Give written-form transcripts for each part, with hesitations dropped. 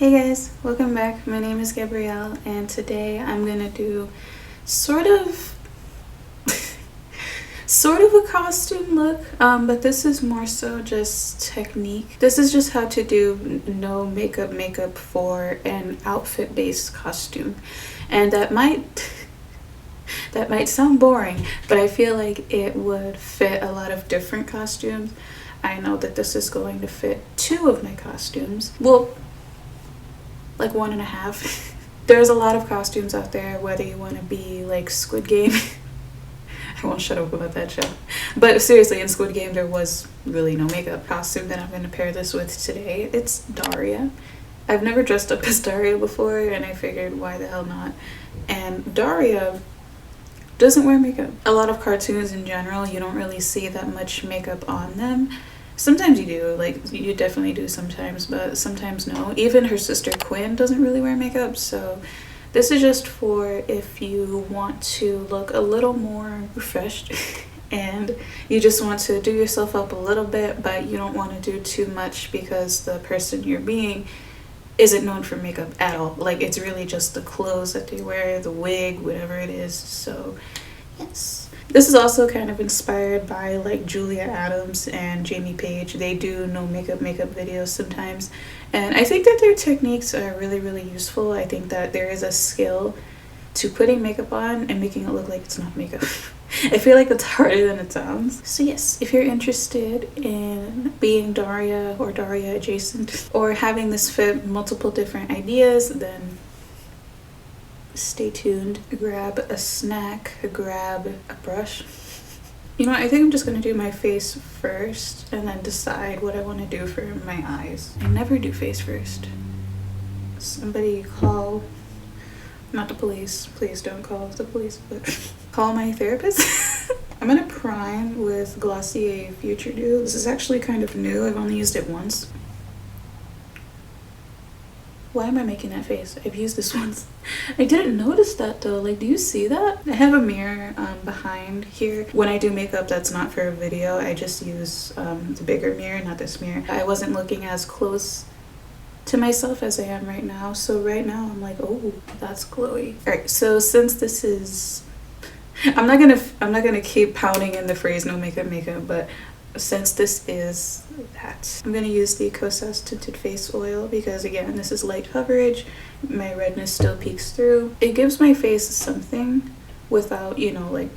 Hey guys, welcome back. My name is Gabrielle and today I'm gonna do sort of a costume look, but this is more so just technique. This is just how to do no makeup for an outfit based costume, and that might sound boring, but I feel like it would fit a lot of different costumes. I know that this is going to fit two of my costumes. Well, like one and a half. There's a lot of costumes out there, whether you want to be like Squid Game. I won't shut up about that show. But seriously, in Squid Game, there was really no makeup. Costume that I'm going to pair this with today, it's Daria. I've never dressed up as Daria before, and I figured, why the hell not? And Daria doesn't wear makeup. A lot of cartoons in general, you don't really see that much makeup on them. Sometimes you do, like you definitely do sometimes, but sometimes no. Even her sister Quinn doesn't really wear makeup, so this is just for if you want to look a little more refreshed and you just want to do yourself up a little bit, but you don't want to do too much because the person you're being isn't known for makeup at all. Like, it's really just the clothes that they wear, the wig, whatever it is. So yes. This is also kind of inspired by like Julia Adams and Jamie Page. They do no makeup videos sometimes, and I think that their techniques are really useful. I think that there is a skill to putting makeup on and making it look like it's not makeup. I feel like it's harder than it sounds. So yes, if you're interested in being Daria or Daria adjacent, or having this fit multiple different ideas, then stay tuned. Grab a snack, grab a brush. You know what, I think I'm just gonna do my face first and then decide what I want to do for my eyes. I never do face first. Somebody call, not the police, please don't call the police, but call my therapist. I'm gonna prime with Glossier Futuredew. This is actually kind of new, I've only used it once. Why am I making that face? I've used this once. I didn't notice that though. Like, do you see that? I have a mirror behind here. When I do makeup that's not for a video, I just use the bigger mirror, not this mirror. I wasn't looking as close to myself as I am right now. So right now I'm like, oh, that's glowy. All right, so since this is, I'm not gonna keep pounding in the phrase no makeup, but since this is that, I'm gonna use the Kosas tinted face oil because again, this is light coverage. My redness still peeks through. It gives my face something without, you know, like,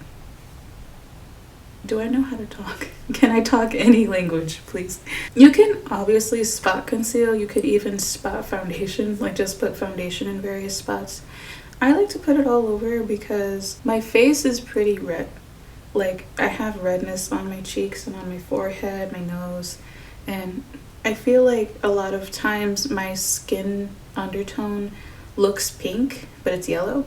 do I know how to talk? Can I talk any language, please? You can obviously spot conceal. You could even spot foundation, like just put foundation in various spots. I like to put it all over because my face is pretty red. Like, I have redness on my cheeks and on my forehead, my nose, and I feel like a lot of times my skin undertone looks pink, but it's yellow.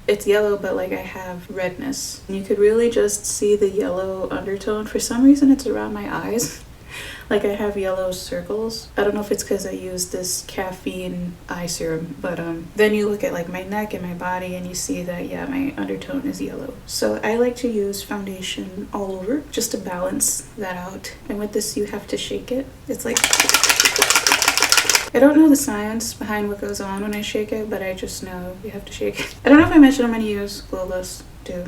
It's yellow, but like I have redness. You could really just see the yellow undertone. For some reason, it's around my eyes. Like, I have yellow circles. I don't know if it's because I use this caffeine eye serum, but then you look at like my neck and my body and you see that, yeah, my undertone is yellow. So I like to use foundation all over just to balance that out. And with this, you have to shake it. It's like, I don't know the science behind what goes on when I shake it, but I just know you have to shake it. I don't know if I mentioned I'm going to use Glowless too.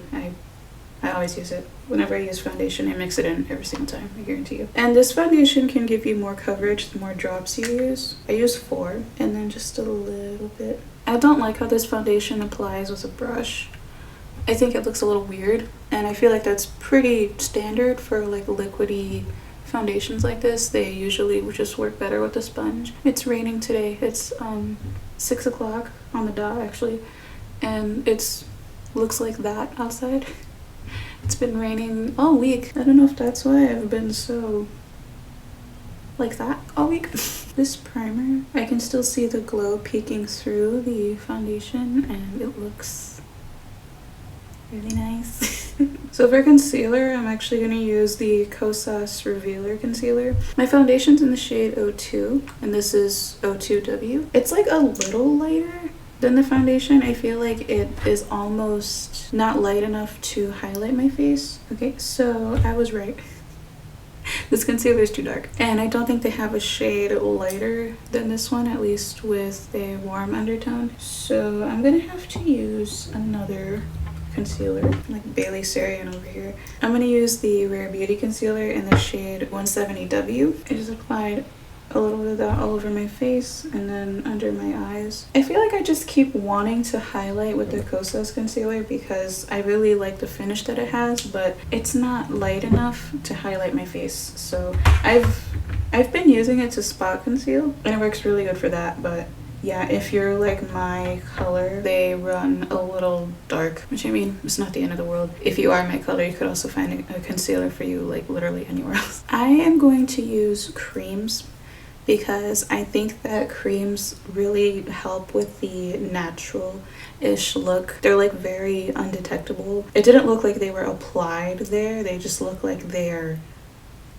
I always use it. Whenever I use foundation, I mix it in every single time, I guarantee you. And this foundation can give you more coverage the more drops you use. I use 4 and then just a little bit. I don't like how this foundation applies with a brush. I think it looks a little weird, and I feel like that's pretty standard for like liquidy foundations like this. They usually would just work better with a sponge. It's raining today. It's 6 o'clock on the dot actually, and looks like that outside. It's been raining all week. I don't know if that's why I've been so like that all week. This primer, I can still see the glow peeking through the foundation and it looks really nice. So for concealer, I'm actually going to use the Kosas Revealer Concealer. My foundation's in the shade 02 and this is 02W. It's like a little lighter than the foundation. I feel like it is almost not light enough to highlight my face. Okay, so I was right. This concealer is too dark. And I don't think they have a shade lighter than this one, at least with a warm undertone. So I'm gonna have to use another concealer, like Bailey Sarian over here. I'm gonna use the Rare Beauty concealer in the shade 170W. I just applied a little bit of that all over my face and then under my eyes. I feel like I just keep wanting to highlight with the Kosas concealer because I really like the finish that it has, but it's not light enough to highlight my face. So I've been using it to spot conceal and it works really good for that. But yeah, if you're like my color, they run a little dark, which I mean, it's not the end of the world. If you are my color, you could also find a concealer for you like literally anywhere else. I am going to use creams because I think that creams really help with the natural-ish look. They're like very undetectable. It didn't look like they were applied there. They just look like they're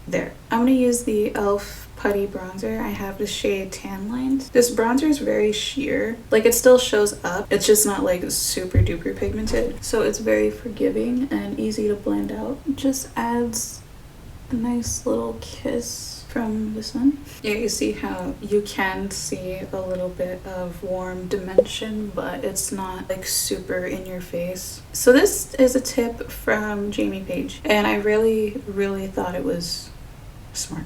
there. I'm gonna use the e.l.f. Putty Bronzer. I have the shade Tan Lines. This bronzer is very sheer. Like it still shows up. It's just not like super duper pigmented. So it's very forgiving and easy to blend out. It just adds a nice little kiss from the sun. Yeah, you see how you can see a little bit of warm dimension, but it's not like super in your face. So this is a tip from Jamie Page, and I really thought it was smart.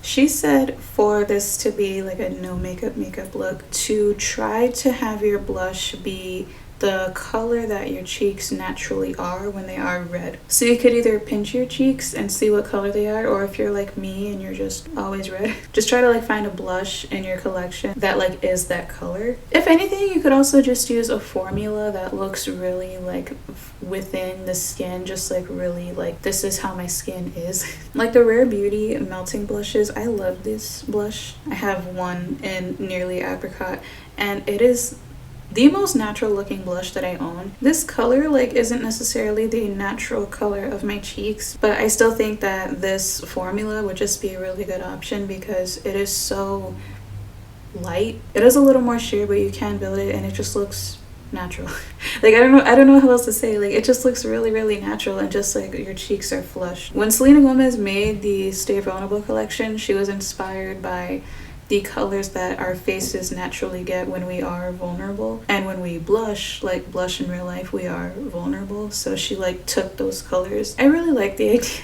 She said for this to be like a no makeup look, to try to have your blush be the color that your cheeks naturally are when they are red. So you could either pinch your cheeks and see what color they are, or if you're like me and you're just always red, just try to like find a blush in your collection that like is that color. If anything, you could also just use a formula that looks really like within the skin, just like really like this is how my skin is. Like the Rare Beauty melting blushes, I love this blush. I have one in Nearly Apricot and it is the most natural looking blush that I own. This color like isn't necessarily the natural color of my cheeks, but I still think that this formula would just be a really good option because it is so light. It is a little more sheer, but you can build it and it just looks natural. Like I don't know how else to say. Like it just looks really natural and just like your cheeks are flushed. When Selena Gomez made the Stay Vulnerable collection, she was inspired by the colors that our faces naturally get when we are vulnerable, and when we blush, like blush in real life, we are vulnerable. So she like took those colors. I really like the idea.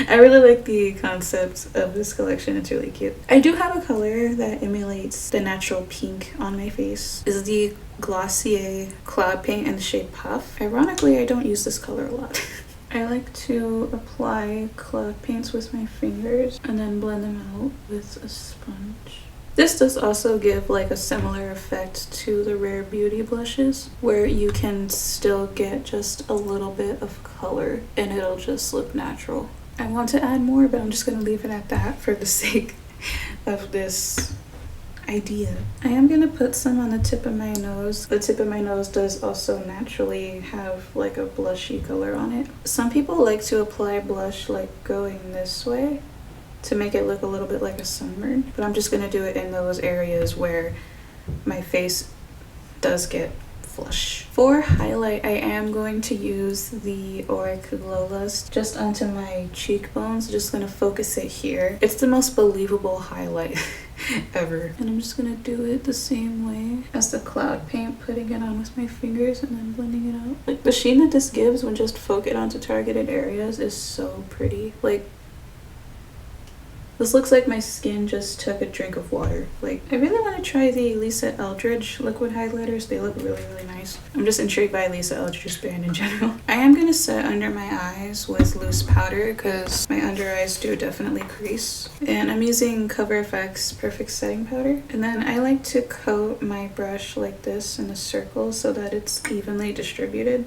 I really like the concept of this collection. It's really cute. I do have a color that emulates the natural pink on my face. Is the Glossier Cloud Paint in the shade Puff. Ironically, I don't use this color a lot. I like to apply cloud paints with my fingers and then blend them out with a sponge. This does also give like a similar effect to the Rare Beauty blushes, where you can still get just a little bit of color and it'll just look natural. I want to add more, but I'm just going to leave it at that for the sake of this idea. I am gonna put some on the tip of my nose. The tip of my nose does also naturally have like a blushy color on it. Some people like to apply blush like going this way to make it look a little bit like a sunburn, but I'm just gonna do it in those areas where my face does get flush. For highlight, I am going to use the Auric Glow Lust just onto my cheekbones. Just gonna focus it here. It's the most believable highlight ever. And I'm just gonna do it the same way as the cloud paint, putting it on with my fingers and then blending it out. Like the sheen that this gives when just focused onto targeted areas is so pretty. Like this looks like my skin just took a drink of water. Like, I really want to try the Lisa Eldridge liquid highlighters. They look really nice. I'm just intrigued by Lisa Eldridge's brand in general. I am going to set under my eyes with loose powder because my under eyes do definitely crease. And I'm using Cover FX Perfect Setting Powder. And then I like to coat my brush like this in a circle so that it's evenly distributed.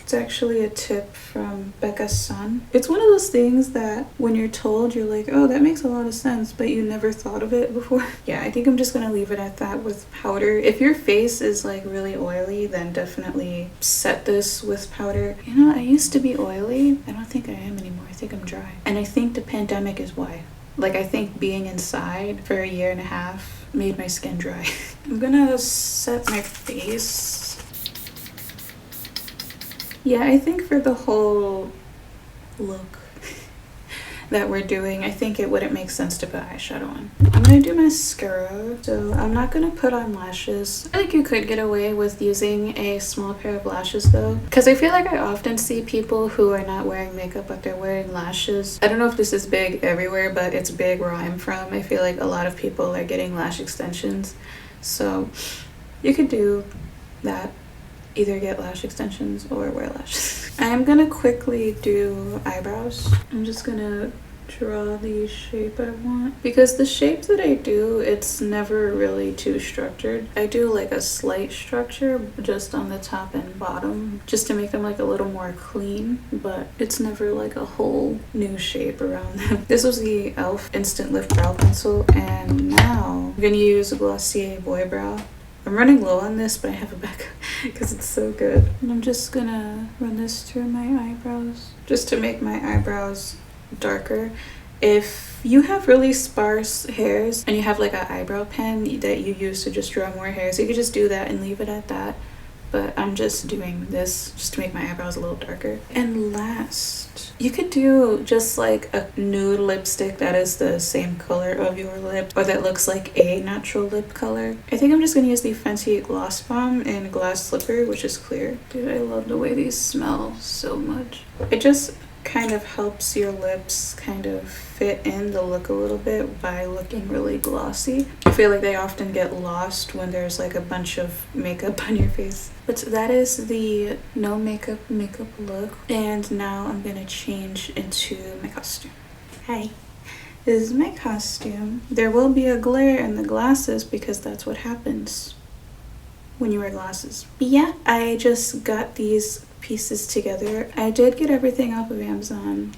It's actually a tip from Becca's son. It's one of those things that when you're told, you're like, oh, that makes a lot of sense, but you never thought of it before. Yeah, I think I'm just gonna leave it at that with powder. If your face is like really oily, then definitely set this with powder. You know, I used to be oily. I don't think I am anymore. I think I'm dry. And I think the pandemic is why. Like, I think being inside for a year and a half made my skin dry. I'm gonna set my face. Yeah, I think for the whole look, that we're doing, I think it wouldn't make sense to put eyeshadow on. I'm gonna do mascara, so I'm not gonna put on lashes. I think you could get away with using a small pair of lashes though, because I feel like I often see people who are not wearing makeup but they're wearing lashes. I don't know if this is big everywhere, but it's big where I'm from. I feel like a lot of people are getting lash extensions, so you could do that. Either get lash extensions or wear lashes. I'm gonna quickly do eyebrows. I'm just gonna draw the shape I want, because the shape that I do, it's never really too structured. I do like a slight structure just on the top and bottom just to make them like a little more clean, but it's never like a whole new shape around them. This was the e.l.f. Instant Lift Brow Pencil, and now I'm gonna use a Glossier Boy Brow. I'm running low on this, but I have a backup because it's so good. And I'm just gonna run this through my eyebrows just to make my eyebrows darker. If you have really sparse hairs and you have like an eyebrow pen that you use to just draw more hairs, you could just do that and leave it at that. But I'm just doing this just to make my eyebrows a little darker. And last, you could do just like a nude lipstick that is the same color of your lip, or that looks like a natural lip color. I think I'm just gonna use the Fenty Gloss Bomb in Glass Slipper, which is clear. Dude, I love the way these smell so much. It just kind of helps your lips kind of fit in the look a little bit by looking really glossy. I feel like they often get lost when there's like a bunch of makeup on your face. But that is the no makeup look, and now I'm gonna change into my costume. Hi, this is my costume. There will be a glare in the glasses because that's what happens when you wear glasses. But yeah, I just got these pieces together. I did get everything off of Amazon,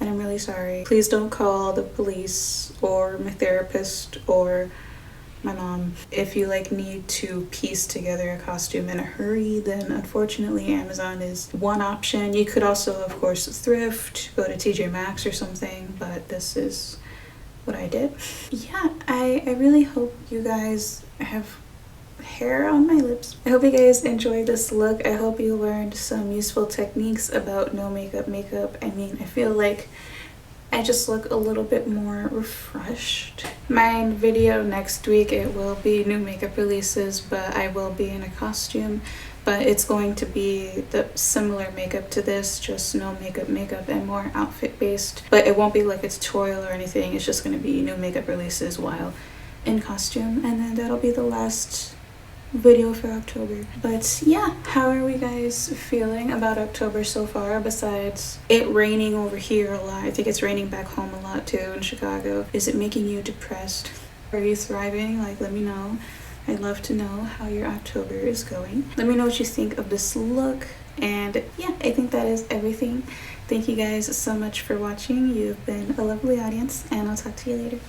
and I'm really sorry. Please don't call the police or my therapist or my mom. If you like need to piece together a costume in a hurry, then unfortunately Amazon is one option. You could also of course thrift, go to TJ Maxx or something, but this is what I did. Yeah, I really hope you guys have hair on my lips. I hope you guys enjoyed this look. I hope you learned some useful techniques about no makeup. I mean, I feel like I just look a little bit more refreshed. My video next week, it will be new makeup releases, but I will be in a costume, but it's going to be the similar makeup to this, just no makeup and more outfit based. But it won't be like a tutorial or anything. It's just going to be new makeup releases while in costume, and then that'll be the last video for October. But yeah, how are we guys feeling about October so far, besides it raining over here a lot? I think it's raining back home a lot too in Chicago. Is it making you depressed? Are you thriving? Like, let me know. I'd love to know how your October is going. Let me know what you think of this look. And yeah, I think that is everything. Thank you guys so much for watching. You've been a lovely audience, and I'll talk to you later.